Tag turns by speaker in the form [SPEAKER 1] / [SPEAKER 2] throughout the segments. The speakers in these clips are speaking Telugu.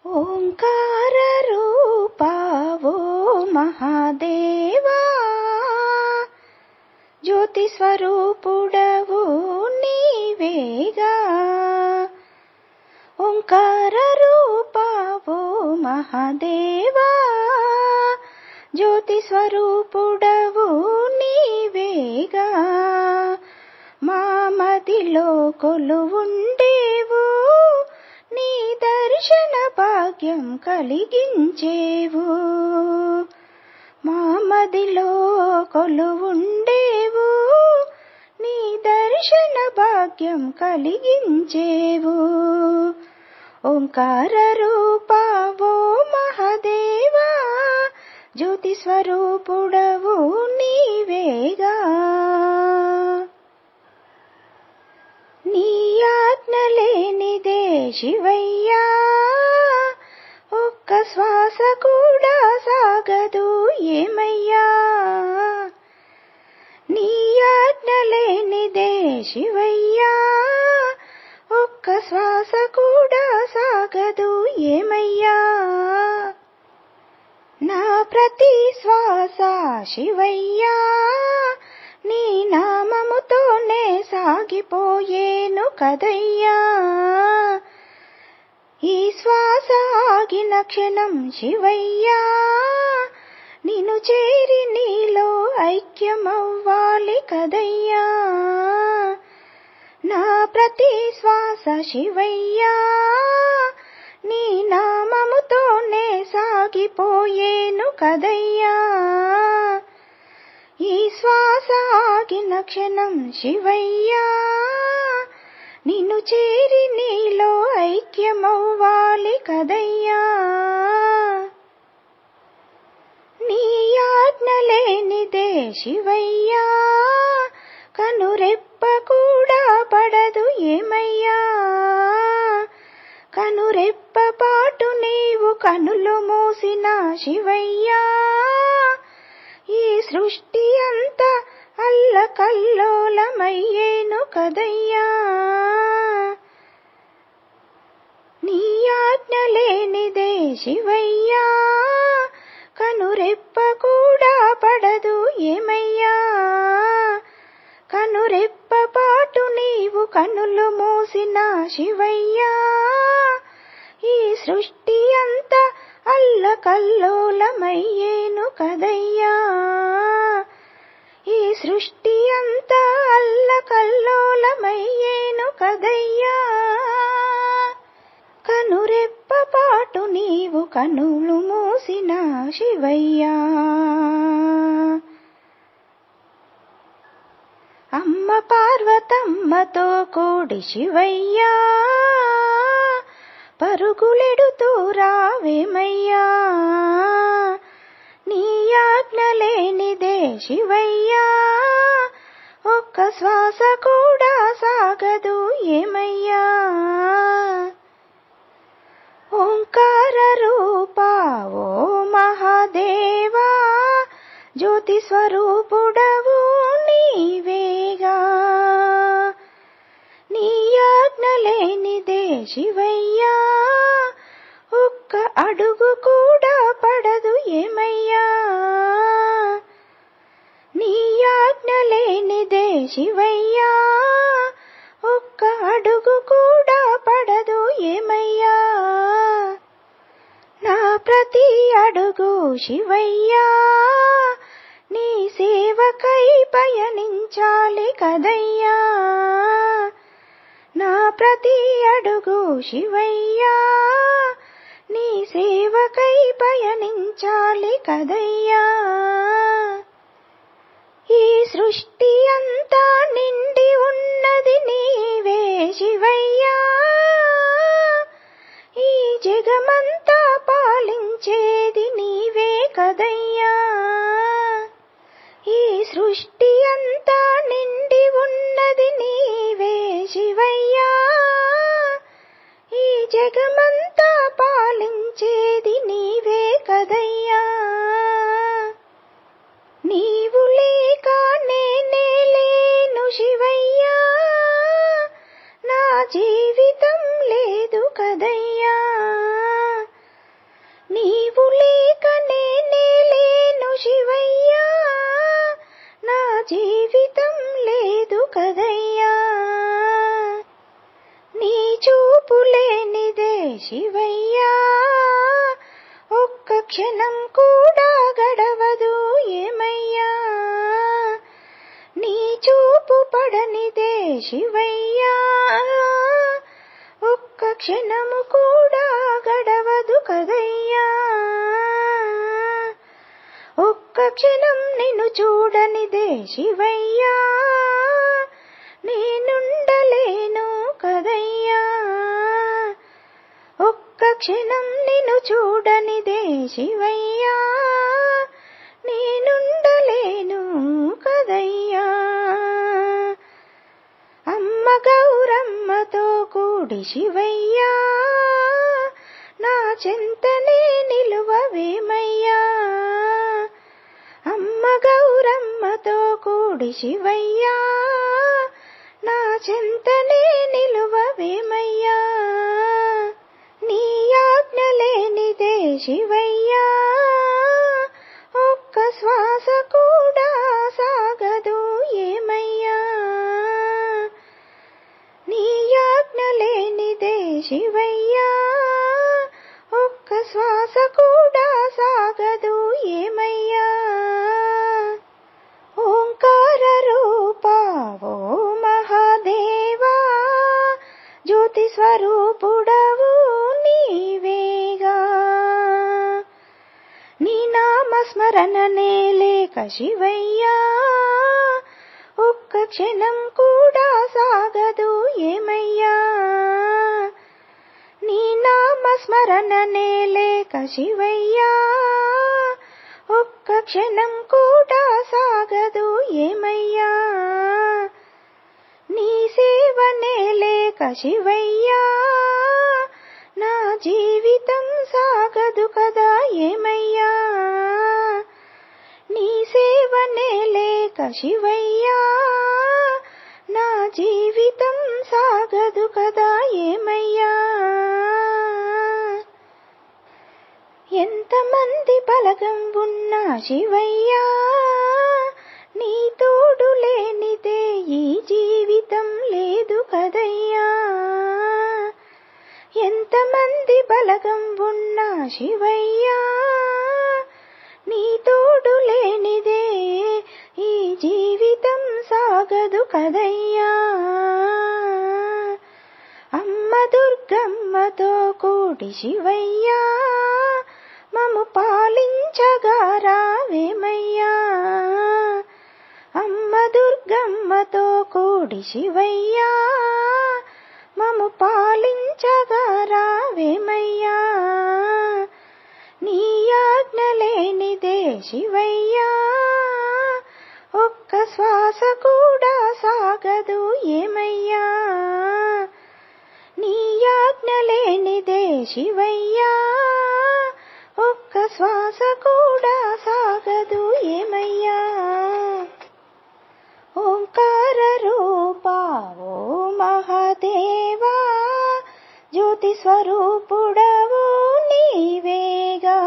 [SPEAKER 1] ఓంకార రూపా ఓ మహాదేవా, జ్యోతి స్వరూపుడవు నీవేగా. ఓంకార రూపా ఓ మహాదేవా, జ్యోతి స్వరూపుడవు నీవేగా. మా మదిలో కొలువుండేవు, నీ దర్శన భాగ్యం కలిగించేవు. మా మదిలో కొలువుండేవు, నీ దర్శన భాగ్యం కలిగించేవు. ఓంకార రూపా ఓ మహాదేవా, జ్యోతి స్వరూపుడవు నీవేగా. నీ ఆజ్ఞ లేనిదే శివయ్యా, ఒక్క శ్వాస కూడా సాగదు ఏమయ్యా. నీ ఆజ్ఞ లేనిదే శివయ్యా, ఒక్క శ్వాస కూడా సాగదు ఏమయ్యా. నా ప్రతి శ్వాస శివయ్యా, నీ నామముతోనే సాగిపోయేను కదయ్యా. ఈ శ్వాస ఆగిన క్షణం శివయ్యా, నిన్ను చేరి నీలో ఐక్యమవ్వాలి కదయ్యా. నా ప్రతి శ్వాస శివయ్యా, నీ నామముతోనే సాగిపోయేను కదయ్యా. ఈ శ్వాస ఆగిన క్షణం శివయ్యా, నిన్ను చేరి నీలో ఐక్యమవ్వాలి కదయ్యా. నీ ఆజ్ఞ లేనిదే శివయ్యా, కనురెప్ప కూడా పడదు ఏమయ్యా. కనురెప్ప పాటు నీవు కనులు మూసిన శివయ్యా, ఈ సృష్టి అంతా అల్లకల్లోలమయ్యేను కదయ్యా. నీ ఆజ్ఞ లేనిదే శివయ్యా, కనురెప్ప కూడా పడదు ఏమయ్యా. కనురెప్ప పాటు నీవు కనులు మూసిన శివయ్యా, ఈ సృష్టి అంతా అల్లకల్లోలమయ్యేను కదయ్యా. ఈ సృష్టి అంతా అల్లకల్లోలమయ్యేను కదయ్యా. కనురెప్ప పాటు నీవు కనులు మూసిన శివయ్యా. అమ్మ పార్వతమ్మతో కూడి శివయ్యా, పరుగులెడుతూ రావేమయ్యా. నీ ఆజ్ఞ లేనిదే శివయ్యా, ఒక్క శ్వాస కూడా సాగదు ఏమయ్యా. ఓంకార రూపా ఓ మహాదేవా, జ్యోతి స్వరూపుడవు నీవేగా. నీ ఆజ్ఞ లేనిదే శివయ్యా, ఒక్క అడుగు కూడా పడదు ఏమయ్యా. నీ ఆజ్ఞ లేనిదే శివయ్యా, ఒక్క అడుగు కూడా పడదు ఏమయ్యా. నా ప్రతి అడుగు శివయ్యా, నీ సేవకై పయనించాలి కదయ్యా. నా ప్రతి అడుగు శివయ్యా, నీ సేవకై పయనించాలి కదయ్యా. ఈ సృష్టి అంతా నిండి ఉన్నది నీవే శివయ్యా, ఈ జగమంతా పాలించేది నీవే కదయ్యా. ఈ సృష్టి అంతా నిండి ఉన్నది నీవే శివయ్యా, ఈ జగమంతా పాలించేది నీవే కదయ్యా. నీవు లేక నేనే లేను శివయ్యా, నా జీవితం లేదు కదయ్యా. శివయ్యా, ఒక్క క్షణం కూడా గడవదు ఏమయ్యా, నీ చూపు పడనిదే శివయ్యా, ఒక్క క్షణము కూడా గడవదు కదయ్యా, ఒక్క క్షణం నిన్ను చూడనిదే శివయ్యా, నేనుండలేను కదయ్యా, ఒక్క క్షణం నిన్ను చూడనిదే శివయ్యా, నేనుండలేను కదయ్యా. అమ్మ గౌరమ్మతో కూడి శివయ్యా, నా చెంతనే నిలువవేమయ్యా, అమ్మ గౌరమ్మతో కూడి శివయ్యా, నా చెంతనే నిలువవేమయ్యా, నీ ఆజ్ఞ లేనిదే శివయ్యా, ఒక్క శ్వాస కూడా సాగదు ఏమయ్యా, నీ ఆజ్ఞ లేనిదే శివయ్యా, ఒక్క శ్వాస కూడా సాగదు ఏమయ్యా. ఓంకార రూపా ఓ మహాదేవా, జ్యోతి స్వరూపుడవు నీవేగా, నీ నామస్మరణనే లేక శివయ్యా, ఒక్క క్షణం కూడా సాగదు ఏమయ్యా, నీ నామస్మరణనే లేక శివయ్యా, ఒక్క క్షణం కూడా సాగదు ఏమయ్యా, నీ సేవనే లేక శివయ్యా, నా జీవితం సాగదు కదా ఏమయ్యా, నీ సేవనే లేక శివయ్యా, నా జీవితం సాగదు కదా ఏమయ్యా. ఎంతమంది బలగం ఉన్నా శివయ్యా, నీ తోడు లేనిదే ఈ జీవితం లేదు కదయ్యా, ఎంతమంది బలగం ఉన్నా శివయ్యా, నీ తోడు లేనిదే ఈ జీవితం సాగదు కదయ్యా. అమ్మ దుర్గమ్మతో కూడి శివయ్యా, మము పాలించగా రావేమయ్యా, అమ్మ దుర్గమ్మతో కూడి శివయ్యా, మము పాలించగా రావేమయ్యా, నీ ఆజ్ఞ లేనిదే శివయ్యా, ఒక్క శ్వాస కూడా సాగదు ఏమయ్యా, నీ ఆజ్ఞ లేనిదే శివయ్యా, ఒక్క శ్వాస కూడా సాగదు ఏమయ్యా. ఓంకార రూపా ఓ మహాదేవా, జ్యోతి స్వరూపుడవు నీవేగా,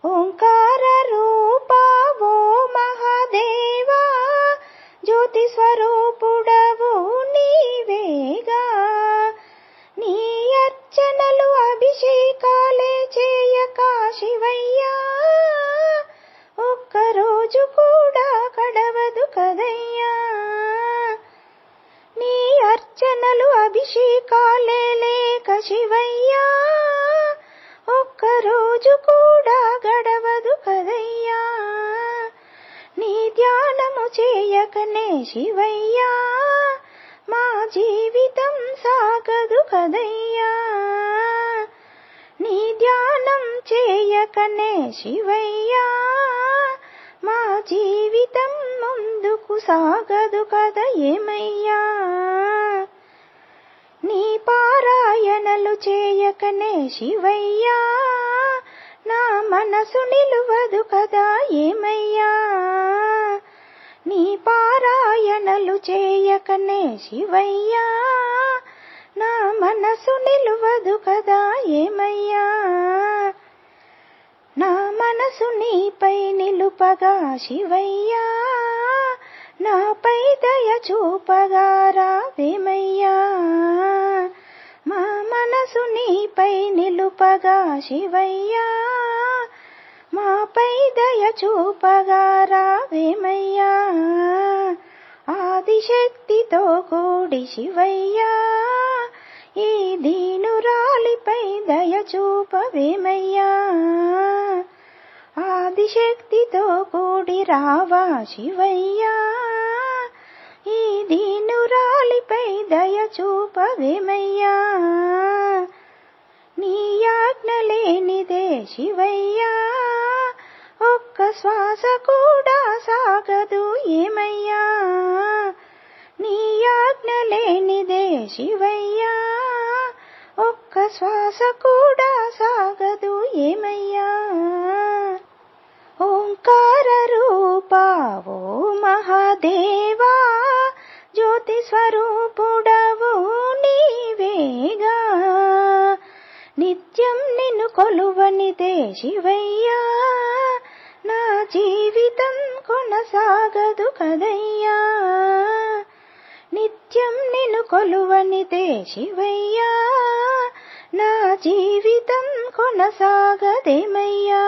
[SPEAKER 1] ఓంకార రూపా ఓ మహాదేవా, జ్యోతి స్వరూపుడవు నీవేగా, నీ అర్చనలు అభిషేకాలే చేయక శివయ్యా, ఒక్కరోజు కూడా గడవదు కదయ్యా, నీ అర్చనలు అభిషేకాలే లేక శివయ్యా, ఒక్కరోజు కూడా గడవదు కదయ్యా, నీ ధ్యానము చేయకనే శివయ్యా, మా జీవితం సాగదు కదయ్యా, నీ ధ్యానం చేయకనే శివయ్యా, మా జీవితం ముందుకు సాగదు కదా ఏమయ్యా, నీ పారాయణలు చేయకనే శివయ్యా, నా మనసు నిలువదు కదా ఏమయ్యా, నీ పారాయణలు చేయకనే శివయ్యా, నా మనసు నిలువదు కదా ఏమయ్యా, నా మనసు నీపై నిలుపగా శివయ్యా, నాపై దయ చూపగా రావేమయ్యా, మా మనసు నీపై నిలుపగా శివయ్యా, మాపై దయ చూపగా రావేమయ్యా. ఆదిశక్తితో కూడి శివయ్యా, ఈ దీనురాలిపై దయ చూపవేమయ్యా. ఆదిశక్తితో కూడి రావా శివయ్యా, ఈ దీనురాలిపై దయ చూపవేమయ్యా. నీ ఆజ్ఞ లేనిదే శివయ్యా, ఒక్క శ్వాస కూడా సాగదు ఏమయ్యా. నీ ఆజ్ఞ లేనిదే శివయ్యా, ఒక్క శ్వాస కూడా సాగదు ఏమయ్యా. ఓంకార రూపా ఓ మహాదేవా, జ్యోతి స్వరూపుడవు నీవేగా. నిత్యం నిన్ను కొలువనిదే శివయ్యా, నా జీవితం కొనసాగదు కదయ్యా. నిత్యం నిన్ను కొలువనిదే శివయ్యా, నా జీవితం కొనసాగదేమయ్యా.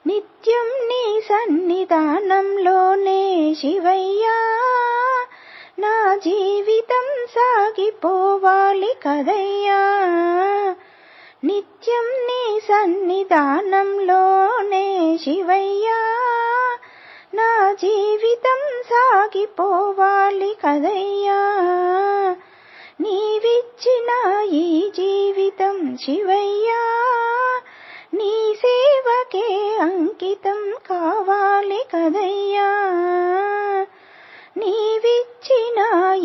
[SPEAKER 1] నిత్యం నీ సన్నిధానంలోనే శివయ్యా, నా జీవితం సాగిపోవాలి కదయ్యా. నిత్యం నీ సన్నిధానంలోనే శివయ్యా, నా జీవితం సాగిపోవాలి కదయ్యా. నీవిచ్చిన ఈ జీవితం శివయ్యా, నీ సేవకే అంకితం కావాలి కదయ్యా. నీవిచ్చిన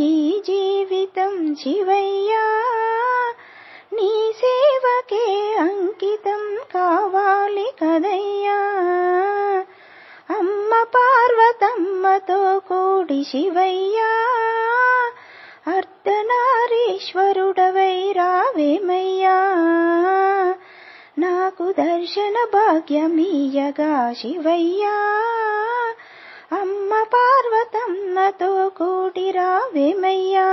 [SPEAKER 1] ఈ జీవితం శివయ్యా, నీ సేవకే అంకితం కావాలి కదయ్యా. అమ్మ పార్వతమ్మతో కూడి శివయ్యా, అర్ధనారీశ్వరుడవై రావేమయ్యా. నాకు దర్శన భాగ్యమీయగా శివయ్యా, అమ్మ పార్వతమ్మతో కూడి రావేమయ్యా.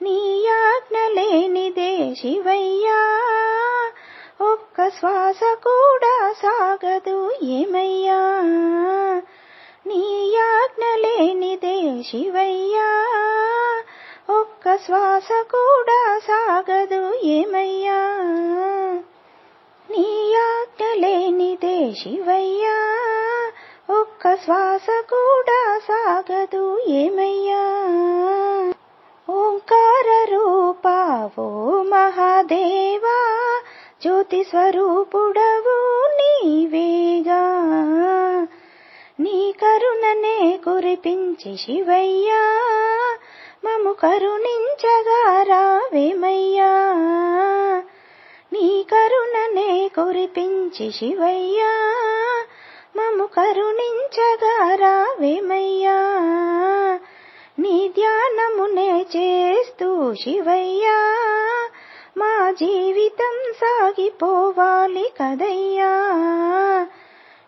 [SPEAKER 1] నీ ఆజ్ఞ లేనిదే శివయ్యా, ఒక్క శ్వాస కూడా సాగదు ఏమయ్యా. నీ ఆజ్ఞ లేనిదే శివయ్యా, ఒక్క శ్వాస కూడా సాగదు ఏమయ్యా. నీ ఆజ్ఞ లేనిదే శివయ్యా, ఒక్క శ్వాస కూడా సాగదు ఏమయ్యా. ఓంకార రూపా ఓ మహాదేవా, జ్యోతి స్వరూపుడవు నీవేగా. నీ కరుణనే కురిపించి శివయ్యా, మము కరుణించగా రావేమయ్యా. నీ కరుణనే కురిపించి శివయ్యా, మము కరుణించగా రావేమయ్యా. నీ ధ్యానమునే చేస్తూ శివయ్యా, మా జీవితం సాగిపోవాలి కదయ్యా.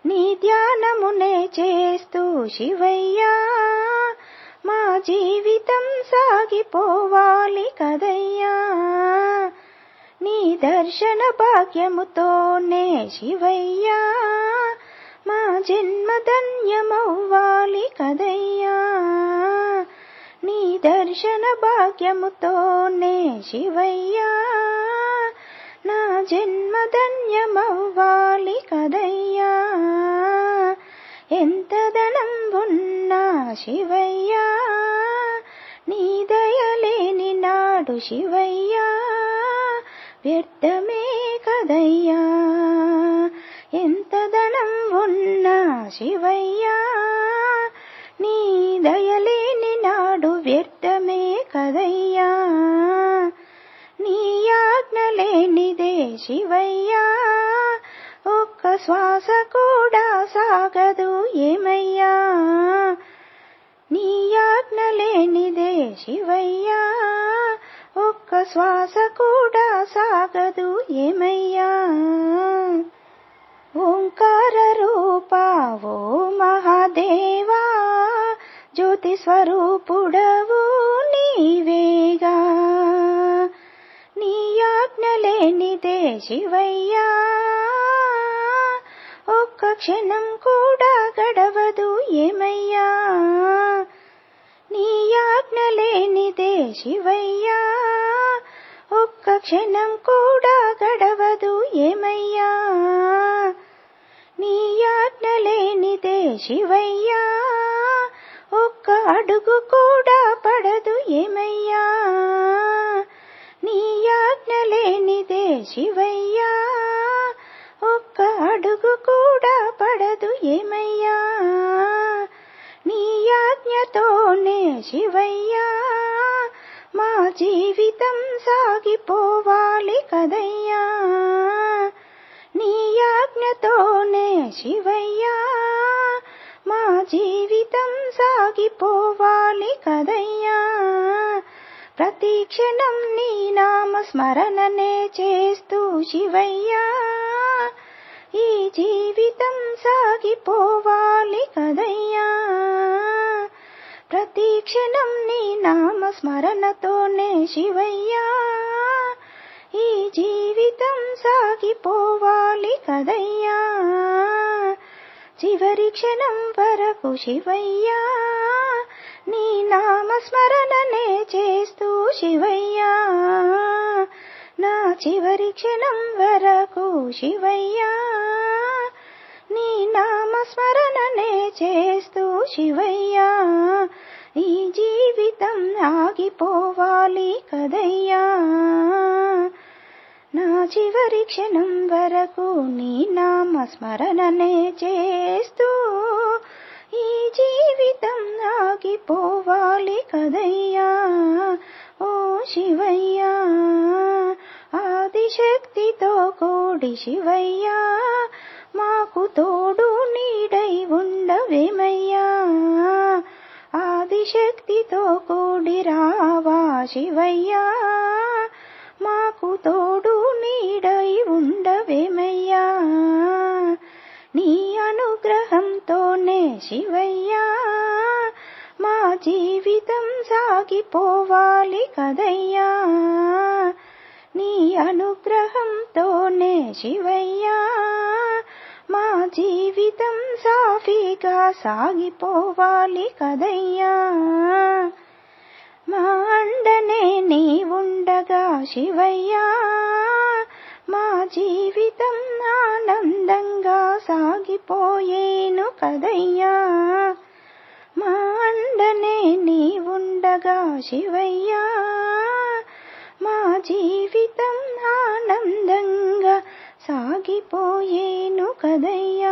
[SPEAKER 1] నీ ధ్యానమునే చేస్తూ శివయ్యా, మా జీవితం సాగిపోవాలి కదయ్యా. నీ దర్శన భాగ్యముతోనే శివయ్యా, మా జన్మ ధన్యమవ్వాలి కదయ్యా. నీ దర్శన భాగ్యముతోనే శివయ్యా, నా జన్మ ధన్యమవ్వాలి కదయ్యా. ఎంత ధనం ఉన్నా శివయ్యా, నీ దయలేని నాడు శివయ్యా, వ్యర్థమే కదయ్యా. ఎంత ధనం ఉన్నా శివయ్యా, నీ దయలేని నాడు వ్యర్థమే కదయ్యా. నీ ఆజ్ఞ లేనిదే శివయ్యా, ఒక్క శ్వాస కూడా సాగదు ఏమయ్యా. నీ ఆజ్ఞ లేనిదే శివయ్యా, ఒక్క శ్వాస కూడా సాగదు ఏమయ్యా. ఓంకార రూపా ఓ మహాదేవా, జ్యోతి స్వరూపుడవు నీవేగా. లేనిదే శివయ్యా ఒక్క క్షణం కూడా గడవదు ఏమయ్యా, నీ ఆజ్ఞ లేనిదే శివయ్యా ఒక్క క్షణం కూడా గడవదు ఏమయ్యా, నీ ఆజ్ఞ లేనిదే శివయ్యా ఒక్క అడుగు కూడా పడదు ఏమయ్యా, నీ ఆజ్ఞ లేనిదే శివయ్యా ఒక్క అడుగు కూడా పడదు ఏమయ్యా, నీ ఆజ్ఞతోనే శివయ్యా మా జీవితం సాగిపోవాలి కదయ్యా, నీ ఆజ్ఞతోనే శివయ్యా మా జీవితం సాగిపోవాలి కదయ్యా, ప్రతి క్షణం నీ నామ స్మరణనే చేస్తూ శివయ్యా ఈ జీవితం సాగిపోవాలి కదయ్యా, ప్రతి క్షణం నీ నామ స్మరణతోనే శివయ్యా ఈ జీవితం సాగిపోవాలి కదయ్యా, చివరి క్షణం వరకు శివయ్యా నీ నామ స్మరణనే చేస్తూ శివయ్యా, నా చివరి క్షణం వరకు శివయ్యా నీ నామ స్మరణనే చేస్తూ శివయ్యా ఈ జీవితం ఆగిపోవాలి కదయ్యా, నా చివరి క్షణం వరకు నీ నామ స్మరణనే చేస్తూ ఈ జీవితం ఆగిపోవాలి కదయ్యా, ఓ శివయ్యా ఆదిశక్తితో కూడి శివయ్యా మాకు తోడు నీడై ఉండవేమయ్యా, ఆదిశక్తితో కూడి రావా శివయ్యా మాకు తోడు నీడై ఉండవేమయ్యా, నీ అనుగ్రహంతోనే శివయ్యా మా జీవితం సాగిపోవాలి కదయ్యా, నీ అనుగ్రహంతోనే శివయ్యా మా జీవితం సాఫీగా సాగిపోవాలి కదయ్యా, మా అండనే నీ ఉండగా శివయ్యా మా జీవితం ఆనందంగా సాగిపోయేను కదయ్యా, మా అండనే నీ ఉండగా శివయ్యా మా జీవితం ఆనందంగా సాగిపోయేను కదయ్యా.